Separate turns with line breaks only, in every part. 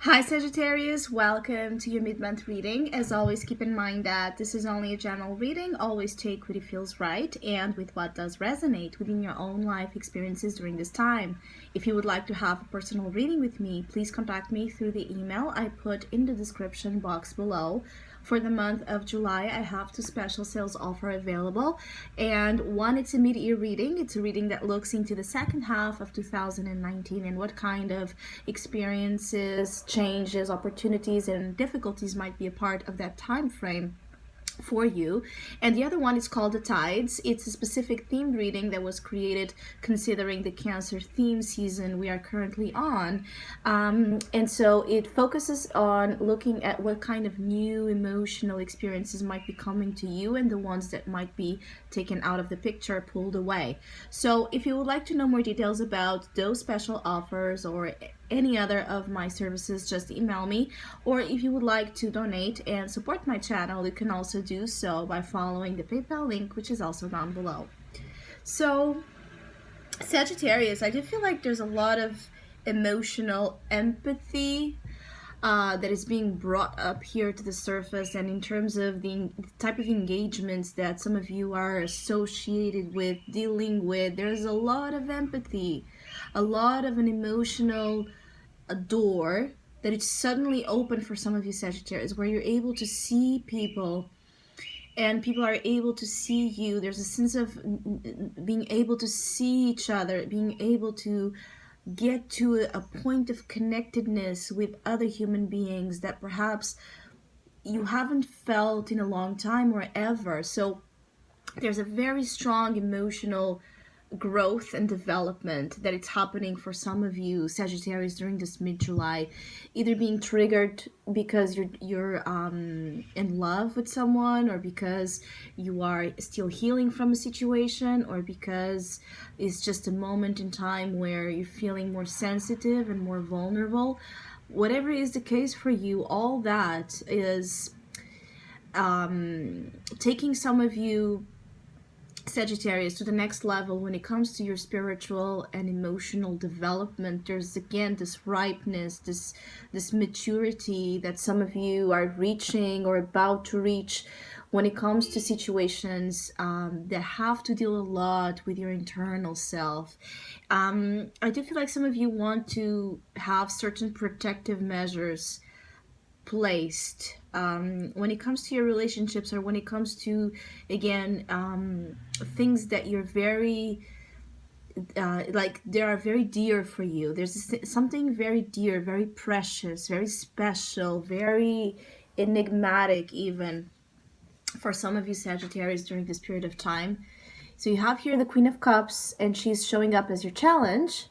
Hi Sagittarius, welcome to your mid-month reading. As always, keep in mind that this is only a general reading. Always take what feels right and with what does resonate within your own life experiences during this time. If you would like to have a personal reading with me, please contact me through the email I put in the description box below. For the month of July, I have two special sales offer available, and one, it's a mid-year reading. It's a reading that looks into the second half of 2019 and what kind of experiences, changes, opportunities, and difficulties might be a part of that time frame for you. And the other one is called The Tides. It's a specific themed reading that was created considering the Cancer theme season we are currently on. And so it focuses on looking at what kind of new emotional experiences might be coming to you and the ones that might be taken out of the picture, pulled away. So if you would like to know more details about those special offers or any other of my services, just email me. Or if you would like to donate and support my channel, you can also do so by following the PayPal link, which is also down below. So Sagittarius, I do feel like there's a lot of emotional empathy that is being brought up here to the surface, and in terms of the type of engagements that some of you are associated with, dealing with, there's a lot of empathy, a lot of an emotional door that it's suddenly open for some of you Sagittarius, where you're able to see people and people are able to see you. There's a sense of being able to see each other, being able to get to a point of connectedness with other human beings that perhaps you haven't felt in a long time or ever. So there's a very strong emotional growth and development that it's happening for some of you Sagittarius during this mid-July, either being triggered because you're in love with someone, or because you are still healing from a situation, or because it's just a moment in time where you're feeling more sensitive and more vulnerable. Whatever is the case for you, all that is taking some of you Sagittarius to the next level when it comes to your spiritual and emotional development. There's again this ripeness, this maturity that some of you are reaching or about to reach when it comes to situations that have to deal a lot with your internal self. I do feel like some of you want to have certain protective measures placed when it comes to your relationships, or when it comes to, again, things that you're very like they are very dear for you. There's something very dear, very precious, very special, very enigmatic even for some of you Sagittarius during this period of time. So you have here the Queen of Cups, and she's showing up as your challenge,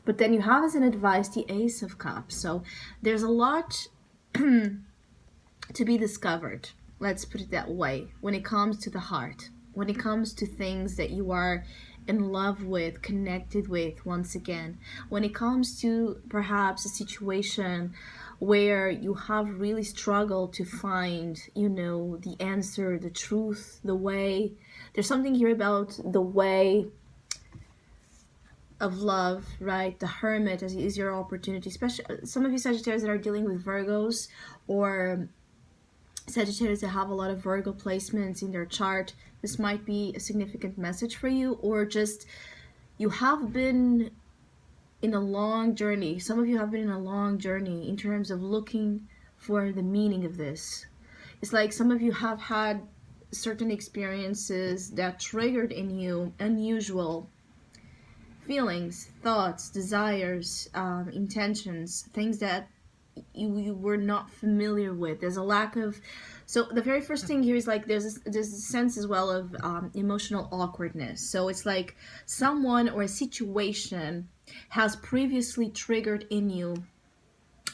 but then you have as an advice the Ace of Cups. So there's a lot to be discovered, let's put it that way, when it comes to the heart, when it comes to things that you are in love with, connected with. Once again, when it comes to perhaps a situation where you have really struggled to find, the answer, the truth, the way. There's something here about the way of love, right? The Hermit is your opportunity, especially some of you Sagittarius that are dealing with Virgos, or Sagittarius that have a lot of Virgo placements in their chart. This might be a significant message for you, or just you have been in a long journey. Some of you have been in a long journey in terms of looking for the meaning of this. It's like some of you have had certain experiences that triggered in you unusual feelings, thoughts, desires, intentions, things that you were not familiar with. There's a lack of, so the very first thing here is like there's a sense as well of emotional awkwardness. So it's like someone or a situation has previously triggered in you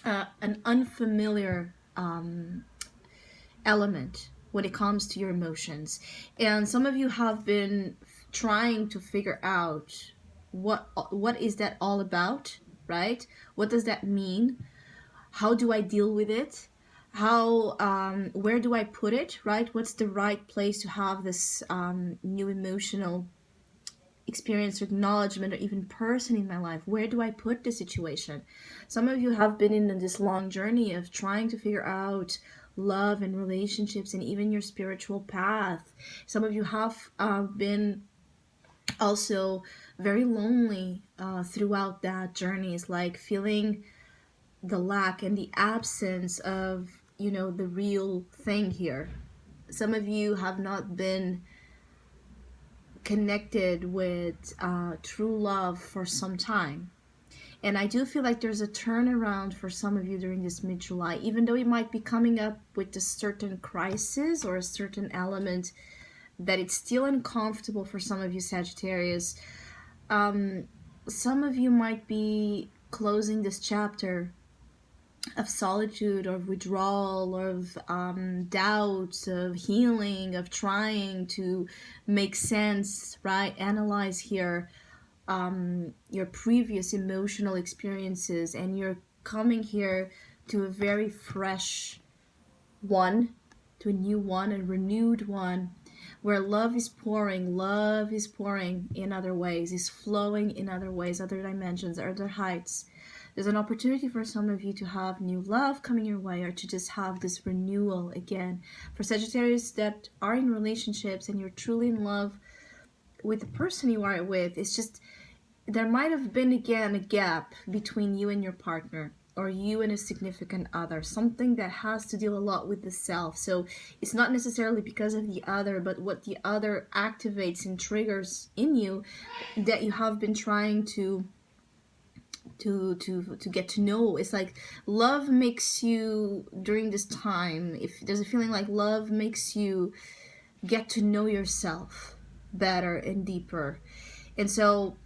an unfamiliar element when it comes to your emotions, and some of you have been trying to figure out what is that all about, right? What does that mean? How do I deal with it? How where do I put it, right? What's the right place to have this new emotional experience or acknowledgement or even person in my life? Where do I put the situation? Some of you have been in this long journey of trying to figure out love and relationships and even your spiritual path. Some of you have been also very lonely throughout that journey. It's like feeling the lack and the absence of, you know, the real thing here. Some of you have not been connected with true love for some time. And I do feel like there's a turnaround for some of you during this mid-July, even though it might be coming up with a certain crisis or a certain element that it's still uncomfortable for some of you Sagittarius. Some of you might be closing this chapter of solitude, of withdrawal, of doubt, of healing, of trying to make sense, right? Analyze here your previous emotional experiences, and you're coming here to a very fresh one, to a new one, a renewed one, where love is pouring in other ways, is flowing in other ways, other dimensions, other heights. There's an opportunity for some of you to have new love coming your way, or to just have this renewal again. For Sagittarius that are in relationships and you're truly in love with the person you are with, it's just, there might have been again a gap between you and your partner, or you and a significant other, something that has to deal a lot with the self. So it's not necessarily because of the other, but what the other activates and triggers in you that you have been trying to get to know. It's like love makes you, during this time, if there's a feeling like love makes you get to know yourself better and deeper. And so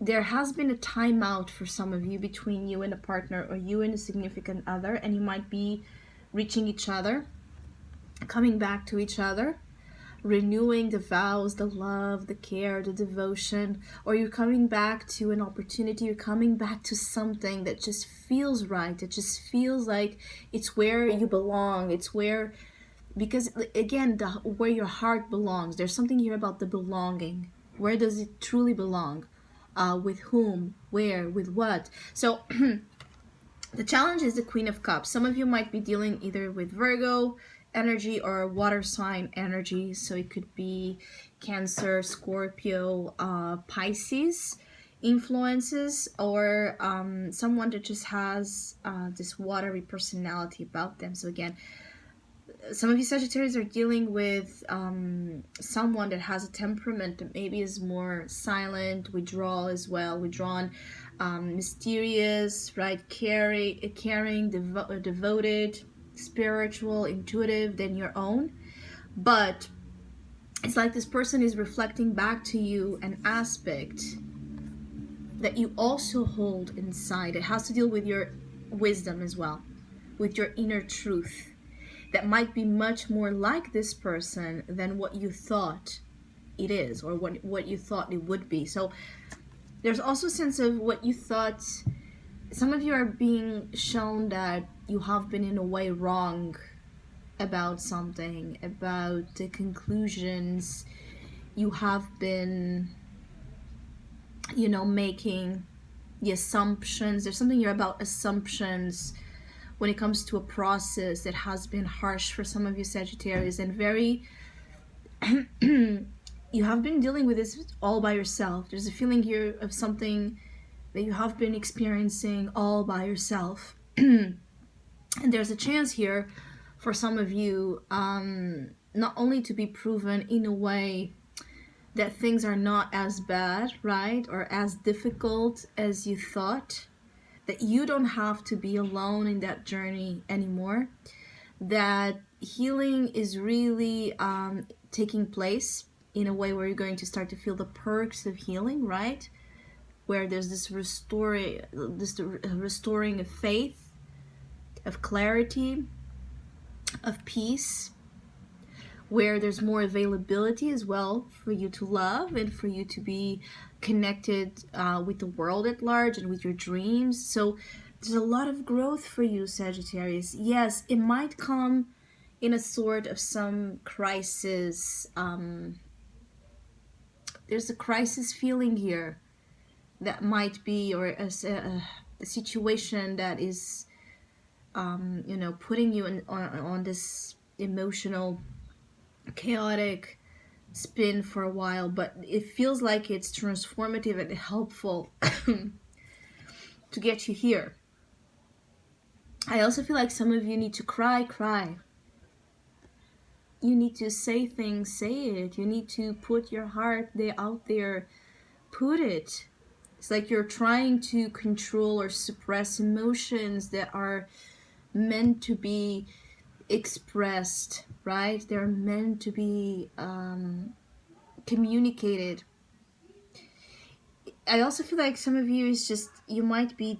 there has been a timeout for some of you between you and a partner, or you and a significant other, and you might be reaching each other, coming back to each other, renewing the vows, the love, the care, the devotion, or you're coming back to an opportunity, you're coming back to something that just feels right, it just feels like it's where you belong, it's where, because again, where your heart belongs. There's something here about the belonging. Where does it truly belong? With whom, where, with what? So the challenge is the Queen of Cups. Some of you might be dealing either with Virgo energy or water sign energy. So it could be Cancer, Scorpio, Pisces influences, or someone that just has this watery personality about them. So again, some of you Sagittarius are dealing with someone that has a temperament that maybe is more silent, withdrawn, mysterious, right? Caring, devoted, spiritual, intuitive than your own. But it's like this person is reflecting back to you an aspect that you also hold inside. It has to deal with your wisdom as well, with your inner truth, that might be much more like this person than what you thought it is, or what you thought it would be. So there's also a sense of what you thought. Some of you are being shown that you have been in a way wrong about something, about the conclusions you have been, you know, making, the assumptions. There's something here about assumptions when it comes to a process that has been harsh for some of you Sagittarius, and very you have been dealing with this all by yourself. There's a feeling here of something that you have been experiencing all by yourself. And there's a chance here for some of you not only to be proven in a way that things are not as bad, right, or as difficult as you thought, that you don't have to be alone in that journey anymore, that healing is really taking place in a way where you're going to start to feel the perks of healing, right? Where there's this restoring of faith, of clarity, of peace, where there's more availability as well for you to love and for you to be connected with the world at large and with your dreams. So there's a lot of growth for you Sagittarius. Yes, it might come in a sort of some crisis. there's a crisis feeling here that might be, or a situation that is, you know, putting you on this emotional, chaotic spin for a while, but it feels like it's transformative and helpful to get you here. I also feel like some of you need to cry. You need to say things, say it. You need to put your heart out there, put it. It's like you're trying to control or suppress emotions that are meant to be expressed, right? They're meant to be communicated. I also feel like some of you is just, you might be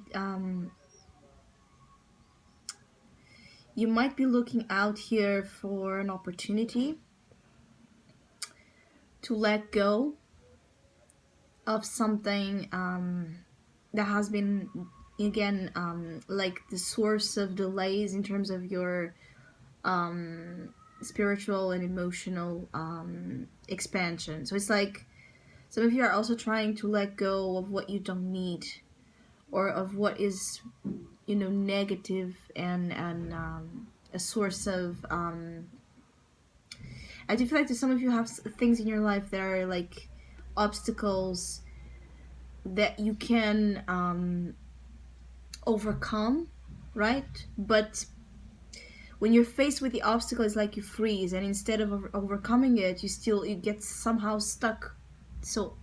looking out here for an opportunity to let go of something that has been, again, like the source of delays in terms of your spiritual and emotional expansion. So it's like some of you are also trying to let go of what you don't need, or of what is, you know, negative and a source of I do feel like that some of you have things in your life that are like obstacles that you can overcome, right? But when you're faced with the obstacle, it's like you freeze, and instead of overcoming it, you get somehow stuck. So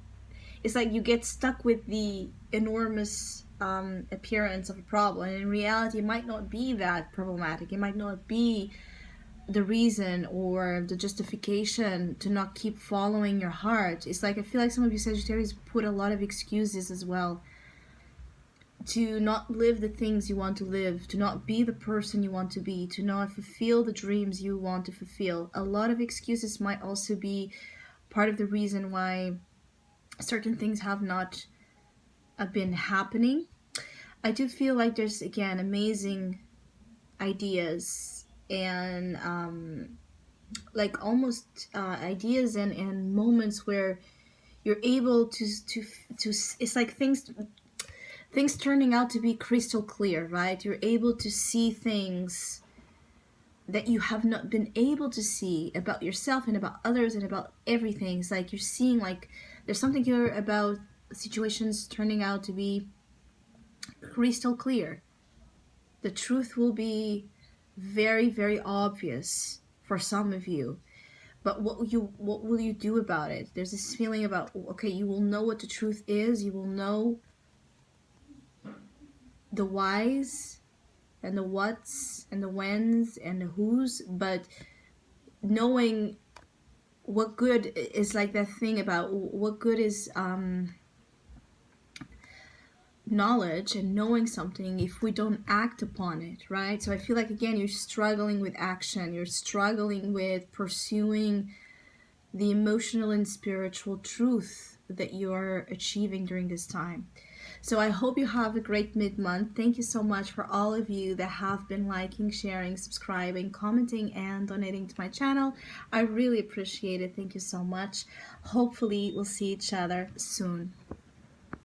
it's like you get stuck with the enormous appearance of a problem, and in reality it might not be that problematic. It might not be the reason or the justification to not keep following your heart. It's like I feel like some of you Sagittarius put a lot of excuses as well to not live the things you want to live, to not be the person you want to be, to not fulfill the dreams you want to fulfill. A lot of excuses might also be part of the reason why certain things have not been happening. I do feel like there's, again, amazing ideas and like almost ideas and moments where you're able to it's like things turning out to be crystal clear, right? You're able to see things that you have not been able to see about yourself and about others and about everything. It's like you're seeing, like, there's something here about situations turning out to be crystal clear. The truth will be very, very obvious for some of you. But what will you do about it? There's this feeling about, okay, you will know what the truth is. You will know the whys and the whats and the whens and the whos, but knowing what good is, like that thing about what good is knowledge and knowing something if we don't act upon it, right? So I feel like, again, you're struggling with action. You're struggling with pursuing the emotional and spiritual truth that you're achieving during this time. So I hope you have a great mid-month. Thank you so much for all of you that have been liking, sharing, subscribing, commenting, and donating to my channel. I really appreciate it. Thank you so much. Hopefully we'll see each other soon.